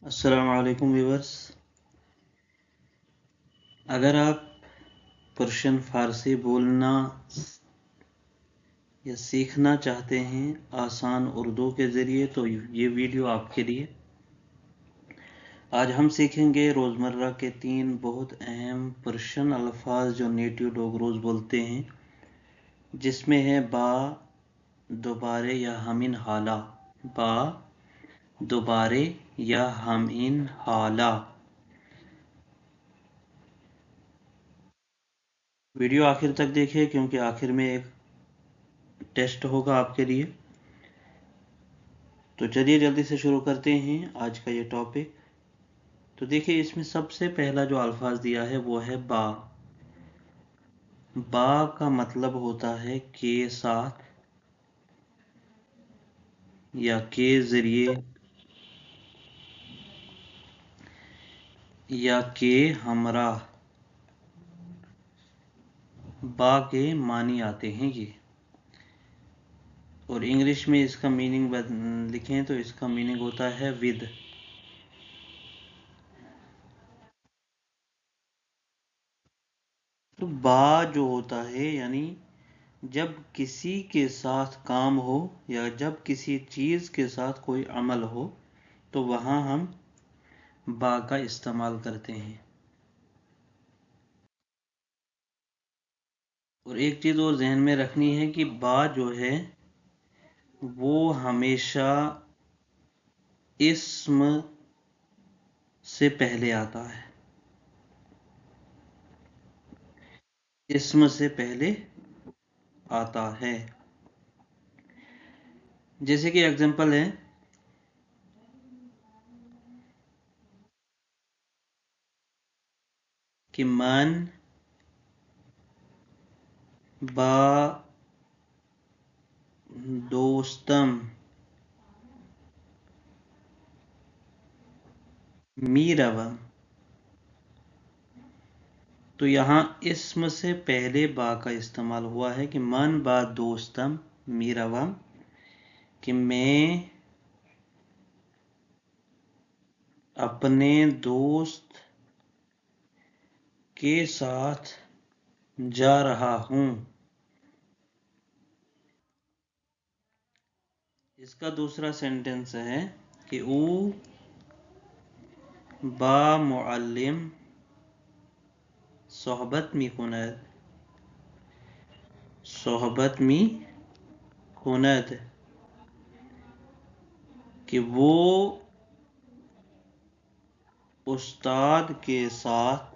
अस्सलाम वालेकुम व्यूवर्स। अगर आप पर्शियन फ़ारसी बोलना या सीखना चाहते हैं आसान उर्दू के ज़रिए तो ये वीडियो आपके लिए। आज हम सीखेंगे रोज़मर्रा के 3 बहुत अहम पर्शियन अल्फाज जो नेटिव लोग रोज़ बोलते हैं, जिसमें है बा, दोबारे या हम इन हाला। बा, दोबारे या हम इन हाला। वीडियो आखिर तक देखिए क्योंकि आखिर में एक टेस्ट होगा आपके लिए। तो चलिए जल्दी से शुरू करते हैं आज का ये टॉपिक। तो देखिए इसमें सबसे पहला जो अल्फाज दिया है वो है बा। बा का मतलब होता है के साथ या के ज़रिए या के हमरा। बा के मानी आते हैं ये, और इंग्लिश में इसका मीनिंग लिखें तो इसका मीनिंग होता है विद। तो बा जो होता है यानी जब किसी के साथ काम हो या जब किसी चीज़ के साथ कोई अमल हो तो वहाँ हम बा का इस्तेमाल करते हैं। और एक चीज़ और जहन में रखनी है कि बा जो है वो हमेशा इस्म से पहले आता है। इस्म से पहले आता है। जैसे कि एग्जांपल है कि मन बा दोस्तम मीरवम। तो यहाँ इस्म से पहले बा का इस्तेमाल हुआ है कि मन बा दोस्तम मीरवम, कि मैं अपने दोस्त के साथ जा रहा हूँ। इसका दूसरा सेंटेंस है कि ऊ बा मुअल्लिम सोहबत मी कुनद। सोहबत मी कुनद, कि वो उस्ताद के साथ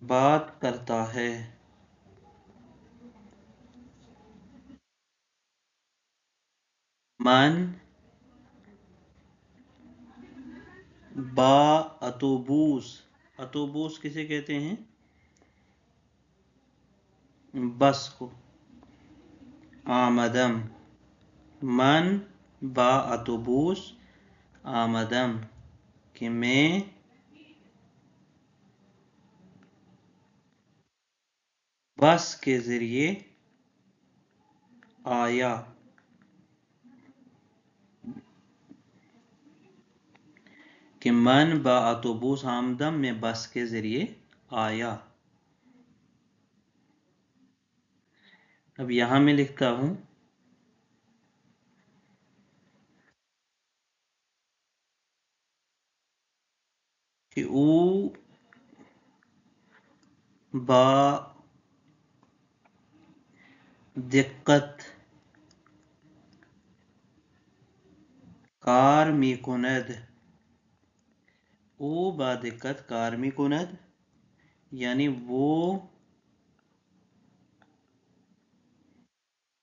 बात करता है। मन बा अतोबूस। अतोबूस किसे कहते हैं? बस को। आमदम। मन बा अतोबूस आमदम, कि मैं बस के ज़रिए आया। कि मन बा अतोबूस आमदम, में बस के ज़रिए आया। अब यहाँ मैं लिखता हूँ कि ऊ बा दिक्कत कार मी कुनद। ओ बा दिक्कत कार मी कुनद, यानी वो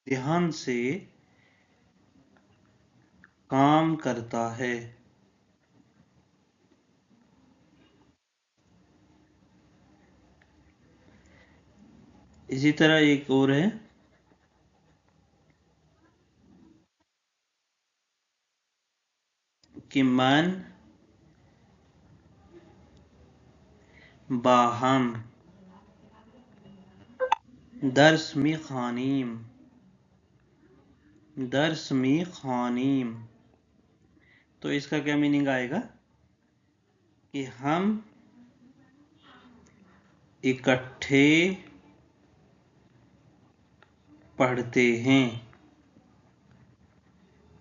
ध्यान से काम करता है। इसी तरह एक और है कि मन बाहम दर्स में खानीम। दर्स में खानीम, तो इसका क्या मीनिंग आएगा कि हम इकट्ठे पढ़ते हैं।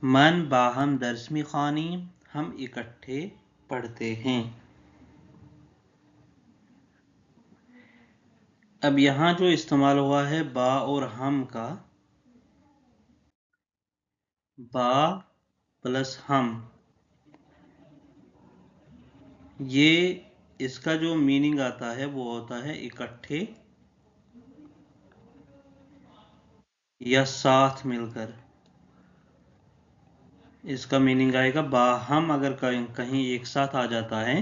मन बाहम दर्स में खानीम, हम इकट्ठे पढ़ते हैं। अब यहाँ जो इस्तेमाल हुआ है बा और हम का, बा प्लस हम, ये इसका जो मीनिंग आता है वो होता है इकट्ठे या साथ मिलकर। इसका मीनिंग आएगा बाहम, अगर कहीं एक साथ आ जाता है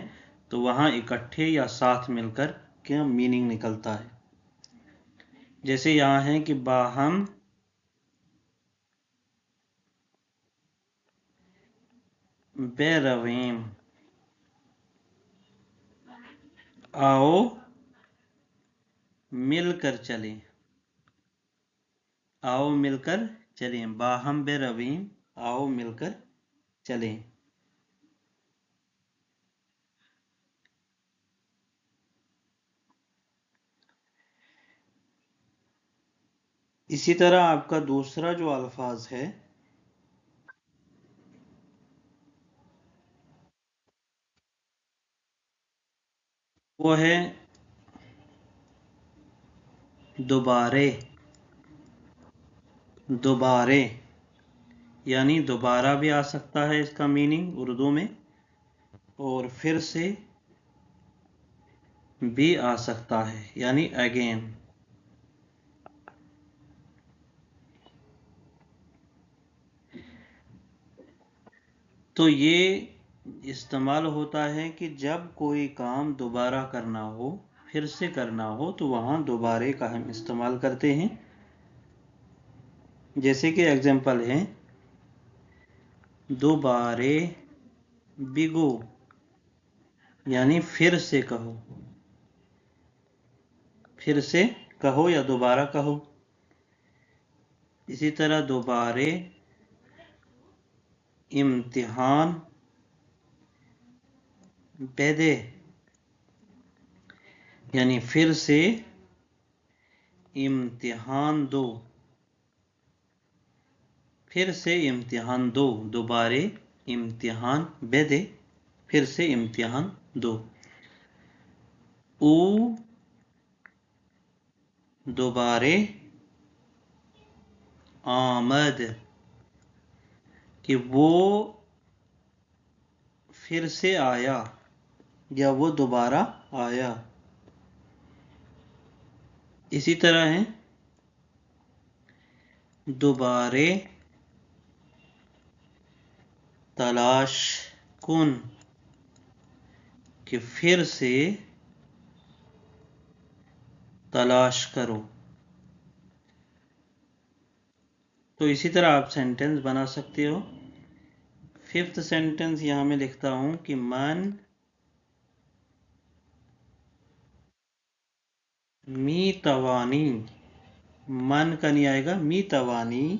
तो वहां इकट्ठे या साथ मिलकर क्या मीनिंग निकलता है। जैसे यहां है कि बाहम बेरवीम, आओ मिलकर चलें, आओ मिलकर चलें, बाहम बेरवीम, आओ मिलकर चलें। इसी तरह आपका दूसरा जो अल्फाज है वो है दोबारे। दोबारे यानी दोबारा भी आ सकता है इसका मीनिंग उर्दू में, और फिर से भी आ सकता है यानी अगेन। तो ये इस्तेमाल होता है कि जब कोई काम दोबारा करना हो, फिर से करना हो, तो वहां दोबारे का हम इस्तेमाल करते हैं। जैसे कि एग्जाम्पल है दोबारे बिगो, यानी फिर से कहो, फिर से कहो या दोबारा कहो। इसी तरह दोबारे इम्तिहान बेदे, यानी फिर से इम्तिहान दो, फिर से इम्तिहान दो, दोबारे इम्तिहान बेदे, फिर से इम्तिहान दो। ऊ दोबारे आमद, कि वो फिर से आया या वो दोबारा आया। इसी तरह है दोबारे तलाश कुन, कि फिर से तलाश करो। तो इसी तरह आप सेंटेंस बना सकते हो। फिफ्थ सेंटेंस यहां मैं लिखता हूं कि मन मी तवानी, मन का नहीं आएगा, मी तवानी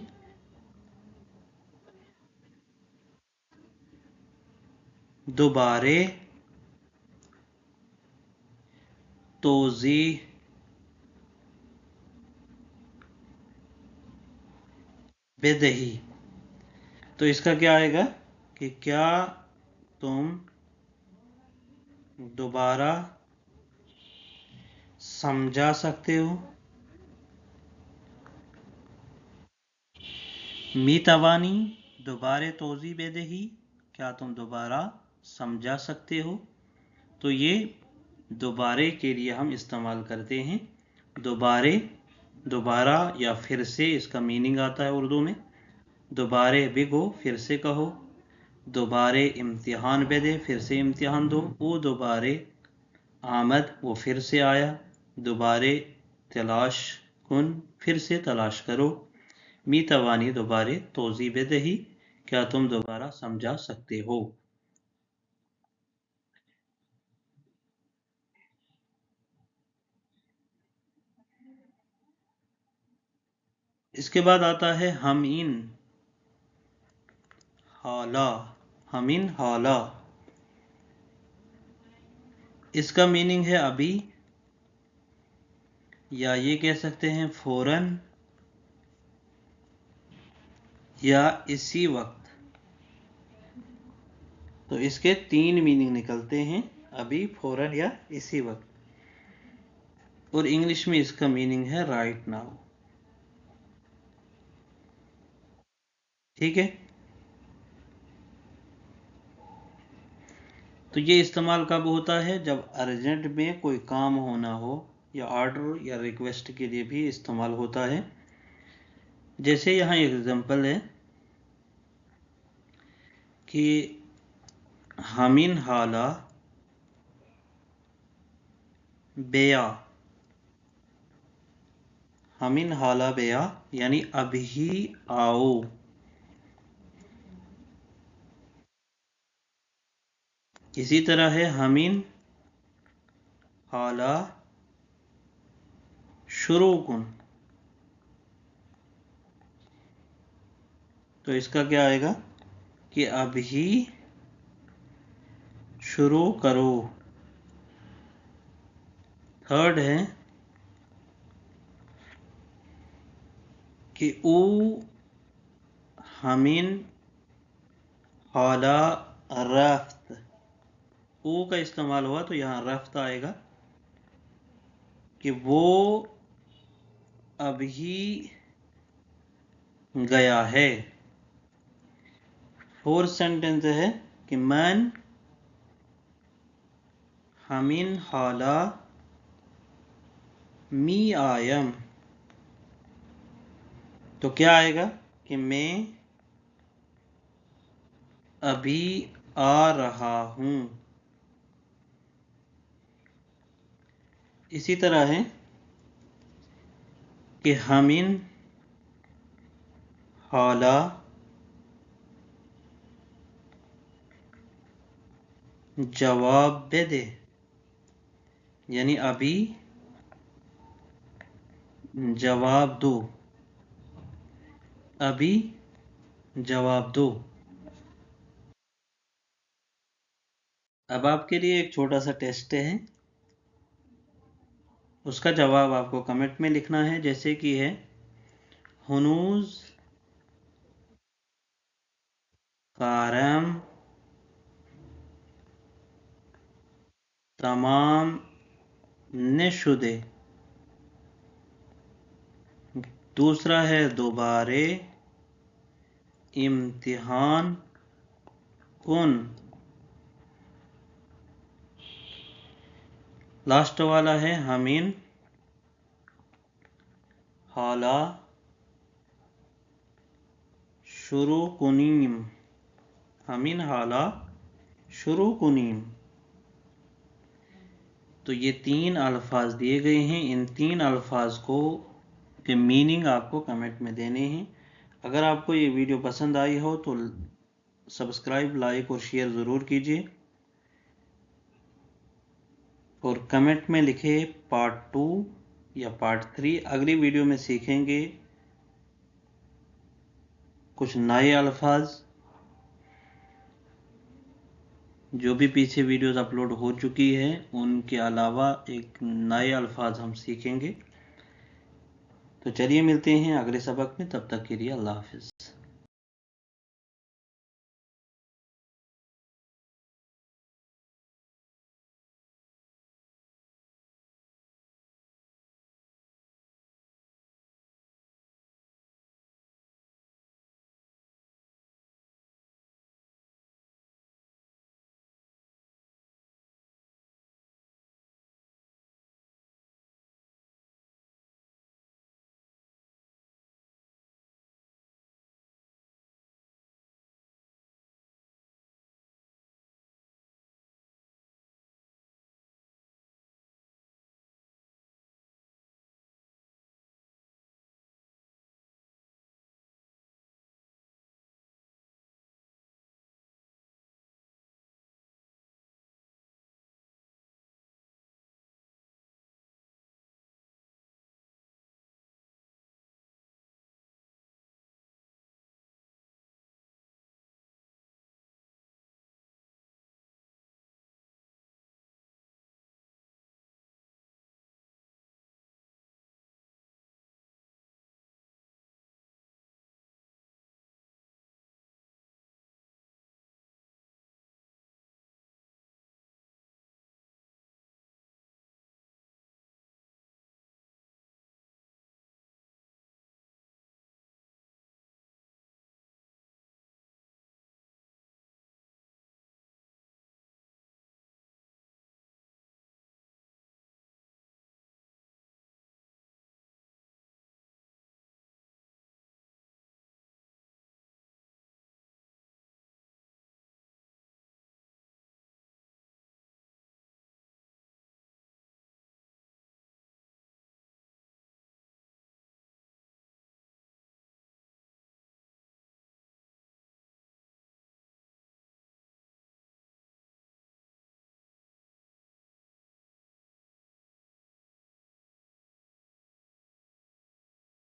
दोबारे तोजी बेदही। तो इसका क्या आएगा कि क्या तुम दोबारा समझा सकते हो। मीतवानी दोबारे तोजी बेदही, क्या तुम दोबारा समझा सकते हो। तो ये दोबारे के लिए हम इस्तेमाल करते हैं। दोबारे, दोबारा या फिर से, इसका मीनिंग आता है उर्दू में। दोबारे बिगो, फिर से कहो। दोबारे इम्तिहान बेदे, फिर से इम्तिहान दो। वो दोबारे आमद, वो फिर से आया। दोबारे तलाश कुन, फिर से तलाश करो। मी तवानी दोबारे तोजी बेदही, क्या तुम दोबारा समझा सकते हो। इसके बाद आता है हम इन। हाला, हमिन हाला, इसका मीनिंग है अभी, या ये कह सकते हैं फौरन, या इसी वक्त। तो इसके 3 मीनिंग निकलते हैं, अभी, फौरन या इसी वक्त। और इंग्लिश में इसका मीनिंग है राइट नाउ। ठीक है, तो ये इस्तेमाल कब होता है? जब अर्जेंट में कोई काम होना हो, या ऑर्डर या रिक्वेस्ट के लिए भी इस्तेमाल होता है। जैसे यहाँ एग्जांपल है कि हमिन हाला बेया, हमिन हाला बेया यानी अभी आओ। इसी तरह है हमिन हाला शुरू कुन, तो इसका क्या आएगा कि अभी शुरू करो। थर्ड है कि ऊ हमिन हाला रफ्त, ऊ का इस्तेमाल हुआ तो यहाँ रफ्त आएगा कि वो अभी गया है। फोर्थ सेंटेंस है कि मन हमिन हाला मी आयम, तो क्या आएगा कि मैं अभी आ रहा हूं। इसी तरह है कि हमिन हाला जवाब दे, यानी अभी जवाब दो, अभी जवाब दो। अब आपके लिए एक छोटा सा टेस्ट है, उसका जवाब आपको कमेंट में लिखना है। जैसे कि है हुनूज कारम तमाम निशुदे, दूसरा है दोबारे इम्तिहान कुन, लास्ट वाला है हमिन हाला शुरू कुनीम, हमिन हाला शुरू कुनीम। तो ये 3 अल्फाज दिए गए हैं, इन 3 अल्फाज को के मीनिंग आपको कमेंट में देने हैं। अगर आपको ये वीडियो पसंद आई हो तो सब्सक्राइब, लाइक और शेयर ज़रूर कीजिए, और कमेंट में लिखे पार्ट 2 या पार्ट 3। अगली वीडियो में सीखेंगे कुछ नए अल्फाज, जो भी पीछे वीडियोस अपलोड हो चुकी है उनके अलावा एक नए अल्फाज हम सीखेंगे। तो चलिए मिलते हैं अगले सबक में, तब तक के लिए अल्लाह हाफिज़।